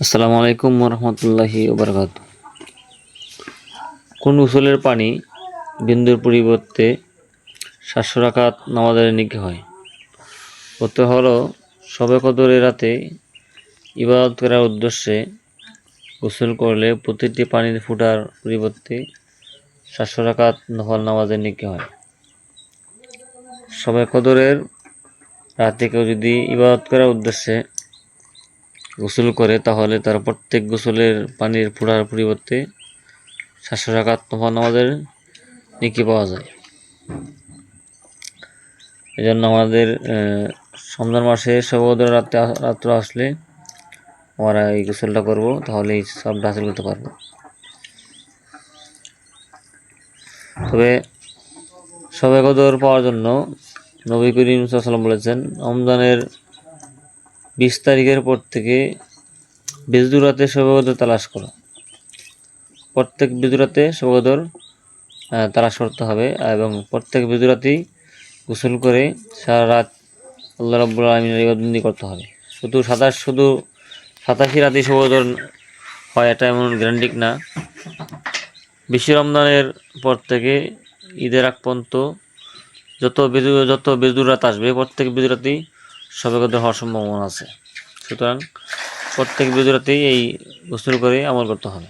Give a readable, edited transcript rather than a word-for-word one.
আসসালামু আলাইকুম রহমতুল্লাহি ওবরাকাতুহু। কোন গোসলের পানি বিন্দুর পরিবর্তে 700 রাকাত নামাজের নিকে হয়? উত্তর হলো, শবে কদরের রাতে ইবাদত করার উদ্দেশ্যে গোসল করলে প্রতিটি পানির ফোঁটার পরিবর্তে 700 রাকাত নফল নামাজের নিকে হয়। শবে কদরের রাতে কেউ যদি ইবাদত করার উদ্দেশ্যে গোসল করে তাহলে তার প্রত্যেক গোসলের পানির ফোঁটার পরিবর্তে 700 রাকাত নফল নামাজের নেকি পাওয়া যায়। এই জন্য আমাদের রমজান মাসে শবে কদরের রাত্র আসলে আমরা এই গোসলটা করবো, তাহলে এই সবটা হাসিল করতে পারবো। তবে শবে কদর পাওয়ার জন্য নবী করিম সাল্লাল্লাহু আলাইহি ওয়াসাল্লাম বলেছেন, রমজানের 20 তারিখের পর থেকে বেজদুরাতে শবে কদর তালাশ করো। প্রত্যেক বেজদুরাতে শবে কদর তালাশ করতে হবে এবং প্রত্যেক বেজদুরাতেই গোসল করে সারা রাত আল্লাহ রাব্বুল আলামিনের ইবাদত করতে হবে। শুধু 87 রাতেই শবে কদর হয় এটা এমন গ্যারান্টি না। বিশ্ব রমজানের পর থেকে ঈদের আগ পর্যন্ত যত বেজুর রাত আসবে প্রত্যেক বেজুর রাতেই শবে কদর হওয়ার সম্ভাবনা আছে। সুতরাং প্রত্যেক বেজুর রাতেই এই গোসল করে আমল করতে হবে।